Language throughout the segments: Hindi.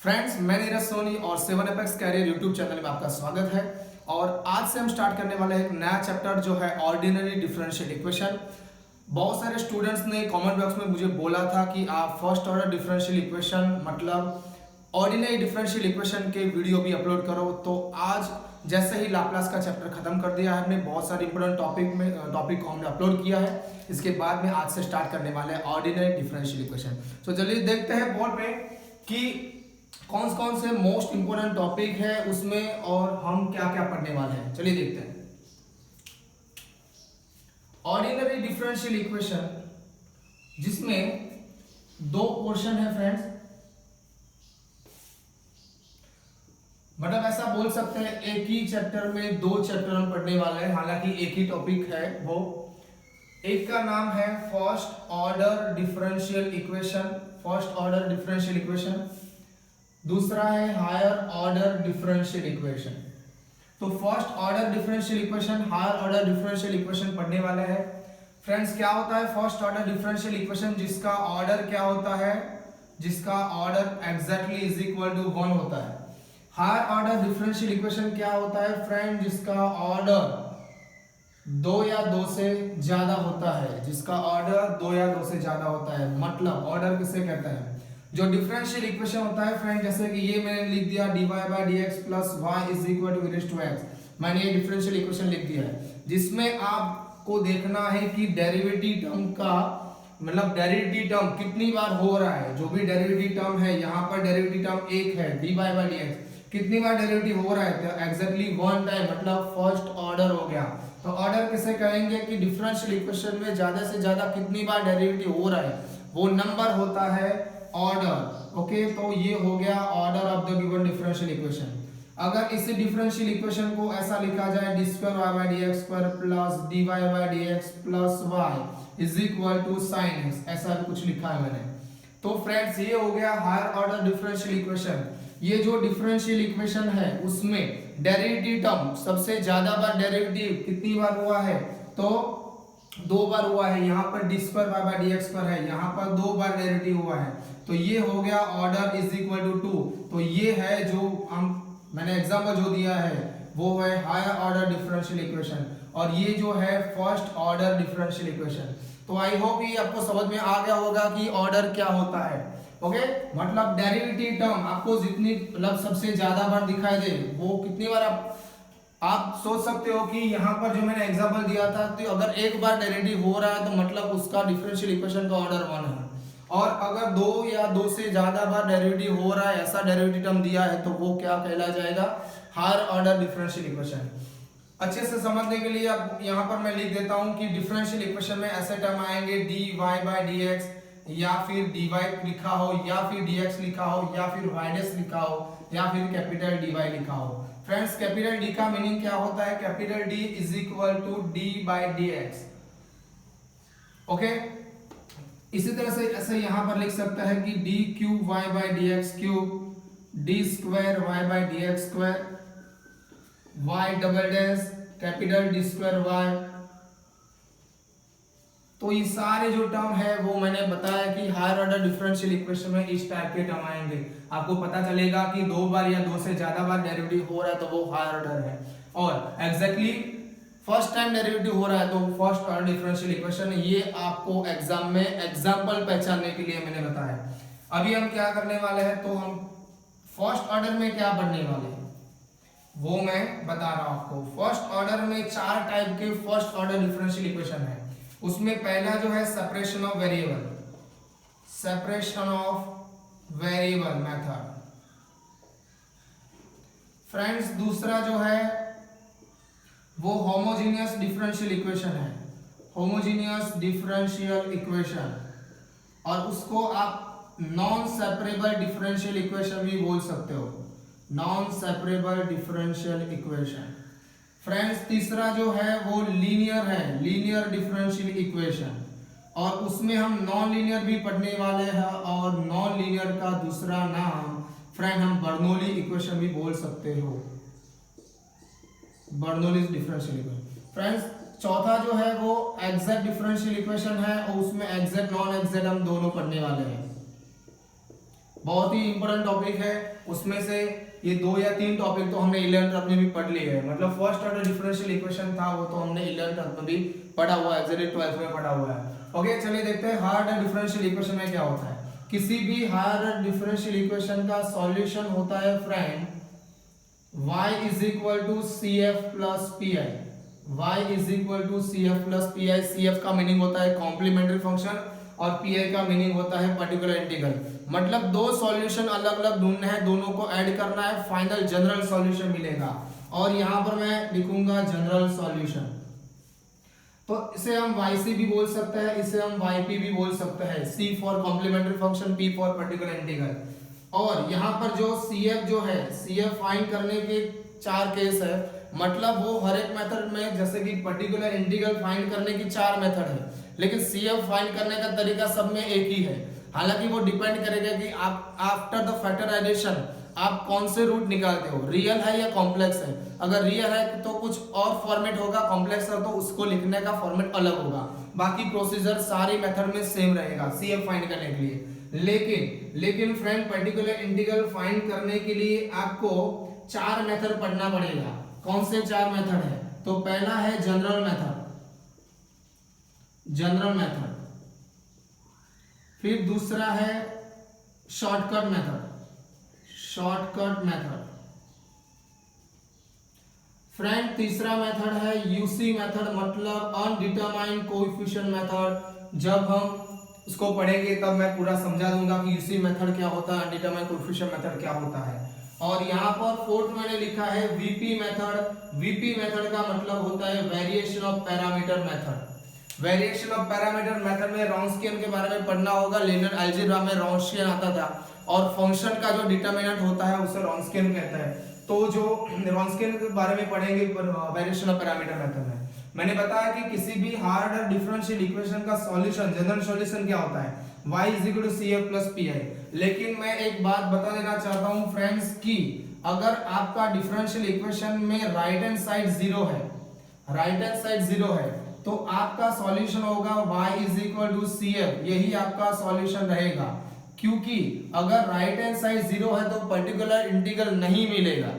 फ्रेंड्स, मैं नीरज सोनी और 7 एपेक्स कैरियर यूट्यूब चैनल में आपका स्वागत है। और आज से हम स्टार्ट करने वाले हैं एक नया चैप्टर जो है ऑर्डिनरी डिफरेंशियल इक्वेशन। बहुत सारे स्टूडेंट्स ने कमेंट बॉक्स में मुझे बोला था कि आप फर्स्ट ऑर्डर डिफरेंशियल इक्वेशन मतलब ऑर्डिनरी डिफरेंशियल इक्वेशन के वीडियो भी अपलोड करो। तो आज जैसे ही लाप्लास का चैप्टर खत्म कर दिया है हमने, बहुत सारे इंपोर्टेंट टॉपिक को हमने अपलोड किया है। इसके बाद में आज से स्टार्ट करने वाले हैं ऑर्डिनरी डिफरेंशियल इक्वेशन। तो चलिए देखते हैं बोर्ड पे कि कौन कौन से मोस्ट इंपोर्टेंट टॉपिक है उसमें और हम क्या क्या पढ़ने वाले हैं। चलिए देखते हैं। ऑर्डिनरी डिफरेंशियल इक्वेशन जिसमें दो पोर्शन है फ्रेंड्स, मतलब ऐसा बोल सकते हैं एक ही चैप्टर में दो चैप्टर हम पढ़ने वाले हैं, हालांकि एक ही टॉपिक है। वो एक का नाम है first order differential equation, first order differential equation. दूसरा है हायर ऑर्डर डिफरेंशियल इक्वेशन। तो first order differential equation, higher order differential equation पढ़ने वाले हैं। फ्रेंड्स, क्या होता है फर्स्ट ऑर्डर डिफरेंशियल इक्वेशन? जिसका ऑर्डर क्या होता है? जिसका order exactly is equal to 1 होता है। हायर ऑर्डर डिफरेंशियल इक्वेशन क्या होता है फ्रेंड? जिसका ऑर्डर 2 या 2 से ज्यादा होता है। जिसका ऑर्डर 2 या 2 से ज्यादा होता है, मतलब ऑर्डर किसे कहते हैं? जो डिफरेंशियल इक्वेशन होता है फ्रेंड, जैसे कि ये मैंने लिख दिया dy by d x plus y is equal to raise to x, मैंने ये डिफरेंशियल इक्वेशन लिख दिया है। जिसमें आपको देखना है कि डेरिवेटिव टर्म का मतलब डेरिवेटिव टर्म कितनी बार हो रहा है। जो भी डेरिवेटिव टर्म है, यहाँ पर डेरिवेटिव टर्म एक है dy बाई डी एक्स, कितनी बार डेरिवेटिव हो रहा है? तो एग्जैक्टली 1 टाइम, मतलब फर्स्ट ऑर्डर हो गया। तो ऑर्डर किसे कहेंगे कि डिफरेंशियल इक्वेशन में ज्यादा से ज्यादा कितनी बार डेरिवेटिव हो रहा है वो नंबर होता है ऑर्डर। ओके, तो ये हो गया order of the given differential equation. अगर इसी डिफरेंशियल इक्वेशन को ऐसा लिखा जाए d square y by d x square plus d y by d x plus y is equal to sine x, ऐसा भी कुछ लिखा है मैंने। तो फ्रेंड्स, ये हो गया हायर ऑर्डर डिफरेंशियल इक्वेशन। ये जो डिफरेंशियल इक्वेशन है उसमें डेरिवेटिव टर्म सबसे ज्यादा बार डेरिवेटिव कितनी बार हुआ है? तो 2 बार हुआ है। यहाँ पर d square y by d x square है, यहाँ पर 2 बार डेरिवेटिव हुआ है। तो ये हो गया ऑर्डर इज इक्वल टू 2। तो ये है जो मैंने एग्जाम्पल जो दिया है वो है हायर ऑर्डर डिफरेंशियल इक्वेशन, और ये जो है फर्स्ट ऑर्डर डिफरेंशियल इक्वेशन। तो आई होप ये आपको समझ में आ गया होगा कि ऑर्डर क्या होता है। ओके, मतलब डेरिवेटिव टर्म आपको जितनी मतलब सबसे ज्यादा बार दिखाई दे वो कितनी बार आप सोच सकते हो कि यहाँ पर जो मैंने एग्जांपल दिया था, तो अगर एक बार डेरिवेटिव हो रहा है तो मतलब उसका डिफरेंशियल इक्वेशन का ऑर्डर 1 है। और अगर 2 या 2 से ज्यादा बार डेरिवेटिव हो रहा है, ऐसा डेरिवेटिव टर्म दिया है, तो वो क्या कहला जाएगा? Higher order differential equation. अच्छे से समझने के लिए अब यहाँ पर मैं लिख देता हूँ कि डिफरेंशियल इक्वेशन में ऐसे टर्म आएंगे d y by d x, या फिर dy लिखा हो, या फिर dx लिखा हो, या फिर y' लिखा हो, या फिर कैपिटल dy लिखा हो। फ्रेंड्स, कैपिटल D का मीनिंग क्या होता है? Capital D is equal to d by d x. Okay, इसी तरह से ऐसे यहाँ पर लिख सकता है कि d cube y by d x cube, d square y by d x square, y double dash capital D square y। तो ये सारे जो टर्म है वो मैंने बताया कि हायर ऑर्डर डिफरेंशियल इक्वेशन में इस टाइप के टर्म आएंगे। आपको पता चलेगा कि 2 बार या 2 से ज्यादा बार डेरिवेटिव हो रहा है तो वो हायर ऑर्डर है, और एग्जैक्टली फर्स्ट टाइम डेरिवेटिव हो रहा है तो फर्स्ट ऑर्डर डिफरेंशियल इक्वेशन है। ये आपको एग्जाम में एग्जाम्पल पहचानने के लिए मैंने बताया। अभी हम क्या करने वाले हैं, तो हम फर्स्ट ऑर्डर में क्या पढ़ने वाले हैं वो मैं बता रहा हूं आपको। फर्स्ट ऑर्डर में 4 टाइप के फर्स्ट ऑर्डर डिफरेंशियल इक्वेशन है। उसमें पहला जो है separation of variable, separation of variable method. Friends, दूसरा जो है वो होमोजेनियस डिफरेंशियल इक्वेशन है, होमोजेनियस डिफरेंशियल इक्वेशन, और उसको आप नॉन सेपरेबल डिफरेंशियल इक्वेशन भी बोल सकते हो, non separable differential equation. Friends, तीसरा जो है वो लीनियर है, लीनियर डिफरेंशियल इक्वेशन, और उसमें हम नॉन लीनियर भी पढ़ने वाले हैं, और नॉन लीनियर का दूसरा नाम फ्रेंड हम बर्नौली इक्वेशन भी बोल सकते हो, बर्नौली डिफरेंशियल इक्वेशन। फ्रेंड्स, चौथा जो है वो एग्जैक्ट डिफरेंशियल इक्वेशन है, और उसमें एग्जैक्ट नॉन एग्जैक्ट हम दोनों पढ़ने वाले हैं। बहुत ही इंपॉर्टेंट टॉपिक है। उसमें से ये 2 या 3 टॉपिक तो हमने 11th में भी पढ़ लिए हैं, मतलब फर्स्ट ऑर्डर डिफरेंशियल इक्वेशन था वो तो हमने 11th में भी पढ़ा हुआ है, एक्चुअली 12th में पढ़ा हुआ है। ओके, चलिए देखते हैं हायर ऑर्डर डिफरेंशियल इक्वेशन में क्या होता है। किसी भी हायर ऑर्डर डिफरेंशियल इक्वेशन का सॉल्यूशन होता है friend y is equal to C F plus P I. y is equal to C F plus P I. C F का मीनिंग होता है कॉम्प्लीमेंट्री फंक्शन और पी आई का मीनिंग होता है पर्टिकुलर इंटीग्रल। मतलब दो सॉल्यूशन अलग अलग ढूंढने हैं, दोनों को ऐड करना है, फाइनल जनरल सॉल्यूशन मिलेगा। और यहां पर मैं लिखूंगा जनरल सॉल्यूशन। तो इसे हम yc भी बोल सकते हैं, इसे हम yp भी बोल सकते हैं। c for complementary function, p for particular integral. और यहाँ पर जो cf जो है, cf फाइंड करने के 4 केस है, मतलब वो हर एक मेथड में, जैसे कि पर्टिकुलर इंटीग्रल फाइंड करने की 4 मेथड है, लेकिन cf फाइंड करने का तरीका सब में एक ही है। हालांकि वो डिपेंड करेगा कि आप आफ्टर द फैक्टराइजेशन आप कौन से रूट निकालते हो, रियल है या कॉम्प्लेक्स है। अगर रियल है तो कुछ और फॉर्मेट होगा, कॉम्प्लेक्स है तो उसको लिखने का फॉर्मेट अलग होगा। बाकी प्रोसीजर सारी मेथड में सेम रहेगा cf फाइंड करने के लिए। लेकिन फ्रेंड पर्टिकुलर इंटीग्रल फाइंड करने के लिए आपको 4 मेथड पढ़ना पड़ेगा। कौन से 4 मेथड है? तो पहला है जनरल मेथड, फिर दूसरा है शॉर्टकट मेथड, फ्रेंड तीसरा मेथड है यूसी मेथड, मतलब अनडिटरमाइंड कोएफिशिएंट मेथड। जब हम उसको पढ़ेंगे तब मैं पूरा समझा दूंगा कि यूसी मेथड क्या होता है, अनडिटरमाइंड कोएफिशिएंट मेथड क्या होता है। और यहाँ पर 4th मैंने लिखा है वीपी मेथड। वीपी मेथड का मतलब होता है variation of parameter method. Variation of parameter method में रॉन्स्कियन के बारे में पढ़ना होगा। लिनियर अलजेब्रा में रॉन्स्कियन आता था, और फंक्शन का जो डिटरमिनेंट होता है उसे रॉन्स्कियन कहते हैं। तो जो रॉन्स्कियन के बारे में पढ़ेंगे वेरिएशन ऑफ पैरामीटर मेथड में। मैंने बताया कि किसी भी हार्ड और डिफरेंशियल इक्वेशन का सॉल्यूशन, जनरल सॉल्यूशन क्या होता है, y is equal to cf plus pi। लेकिन मैं एक बात बता देना चाहता हूं फ्रेंड्स कि अगर आपका डिफरेंशियल इक्वेशन में राइट हैंड साइड जीरो है, तो आपका सॉल्यूशन होगा y is equal to cf, यही आपका सॉल्यूशन रहेगा। क्योंकि अगर राइट हैंड साइड जीरो है तो पर्टिकुलर इंटीग्रल नहीं मिलेगा।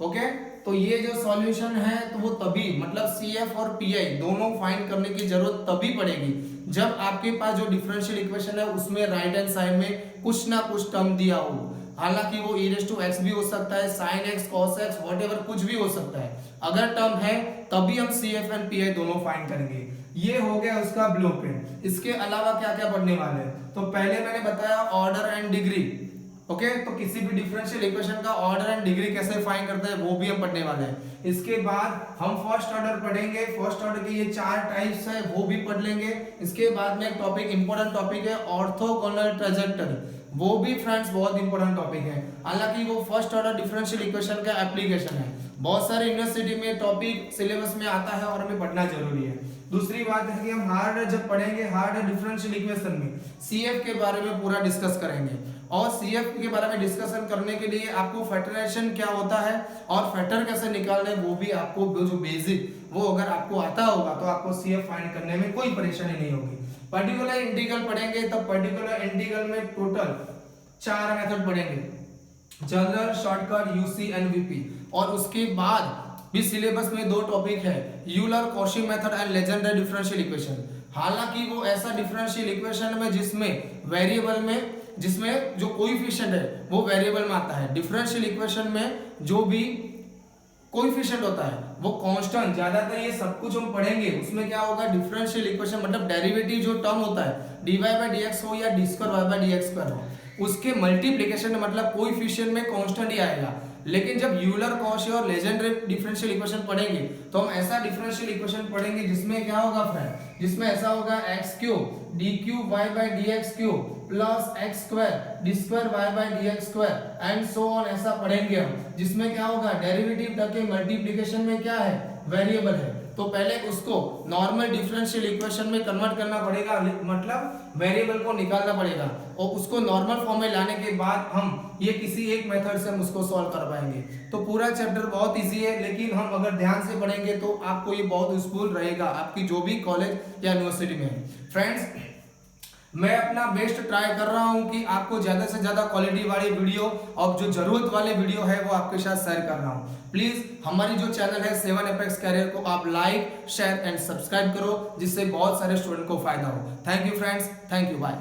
ओके, तो ये जो सॉल्यूशन है तो वो तभी, मतलब CF और PI दोनों फाइंड करने की जरूरत तभी पड़ेगी जब आपके पास जो डिफरेंशियल इक्वेशन है उसमें राइट हैंड साइड में कुछ ना कुछ टर्म दिया हो। हालांकि वो e⁻x भी हो सकता है, sin x, cos x, whatever कुछ भी हो सकता है। अगर टर्म है तभी हम CF एंड PI दोनों फाइंड करेंगे। ये हो गया उसका ब्लूप्रिंट। इसके अलावा क्या क्या पढ़ने वाले हैं, तो पहले मैंने बताया ऑर्डर एंड डिग्री। ओके, तो किसी भी डिफरेंशियल इक्वेशन का ऑर्डर एंड डिग्री कैसे फाइंड करते हैं वो भी हम पढ़ने वाले हैं। इसके बाद हम फर्स्ट ऑर्डर पढ़ेंगे, फर्स्ट ऑर्डर के ये 4 टाइप्स है वो भी पढ़ लेंगे। इसके बाद में एक टॉपिक, इंपॉर्टेंट टॉपिक है ऑर्थोगोनल ट्रांजैक्टरी, वो भी फ्रेंड्स बहुत इंपॉर्टेंट टॉपिक है। हालांकि वो फर्स्ट ऑर्डर डिफरेंशियल इक्वेशन का एप्लीकेशन है। बहुत सारे यूनिवर्सिटी में टॉपिक सिलेबस में आता है और हमें पढ़ना जरूरी है। दूसरी बात है कि हम हार्ड जब पढ़ेंगे, हार्ड डिफरेंशियल इक्वेशन में CF के बारे में पूरा डिस्कस करेंगे। और CF के बारे में डिस्कशन करने के लिए आपको फैक्टराइजेशन क्या होता है और फैक्टर कैसे निकालना है वो भी आपको, जो बेसिक वो अगर आपको आता होगा तो आपको CF फाइंड करने में कोई परेशानी नहीं होगी। पर्टिकुलर इंटीग्रल पढ़ेंगे तब पर्टिकुलर इंटीग्रल में टोटल 4 मेथड पढ़ेंगे, general, shortcut, UC and VP. और उसके बाद भी सिलेबस में 2 टॉपिक है, Euler Cauchy method and legendary differential equation. हालांकि वो ऐसा डिफरेंशियल इक्वेशन में जिसमें वेरिएबल में, जिसमें जो कोएफिशिएंट है वो वेरिएबल में आता है। डिफरेंशियल इक्वेशन में जो भी कोएफिशिएंट होता है वो कांस्टेंट, ज्यादातर ये सब कुछ हम पढ़ेंगे। उसमें क्या होगा, डिफरेंशियल इक्वेशन मतलब डेरिवेटिव जो टर्म होता है dy/dx हो या d2y/dx2 हो, उसके मल्टीप्लिकेशन मतलब कोएफिशिएंट में कांस्टेंट ही आएगा। लेकिन जब यूलर कॉची और लेजेंडरी डिफरेंशियल इक्वेशन पढ़ेंगे तो हम ऐसा डिफरेंशियल इक्वेशन पढ़ेंगे जिसमें क्या होगा फ्रेंड, जिसमें ऐसा होगा x³ d3y/dx³ plus x² d2y/dx² and so on, ऐसा पढ़ेंगे हम। जिसमें क्या होगा, डेरिवेटिव टर्म के मल्टीप्लिकेशन में क्या है, वेरिएबल है। तो पहले उसको नॉर्मल डिफरेंशियल इक्वेशन में कन्वर्ट करना पड़ेगा, मतलब वेरिएबल को निकालना पड़ेगा, और उसको नॉर्मल फॉर्म में लाने के बाद हम ये किसी एक मेथड से हम उसको सॉल्व कर पाएंगे। तो पूरा चैप्टर बहुत इजी है, लेकिन हम अगर ध्यान से पढ़ेंगे तो आपको ये बहुत यूजफुल रहेगा आपकी जो भी कॉलेज या यूनिवर्सिटी में है। फ्रेंड्स, मैं अपना बेस्ट ट्राई कर रहा हूं कि आपको ज्यादा से ज्यादा क्वालिटी वाली वीडियो और जो जरूरत वाले वीडियो है वो आपके साथ शेयर कर रहा हूं। प्लीज हमारी जो चैनल है 7 एपेक्स कैरियर को आप लाइक शेयर एंड सब्सक्राइब करो, जिससे बहुत सारे स्टूडेंट को फायदा हो। Thank you friends, thank you, bye.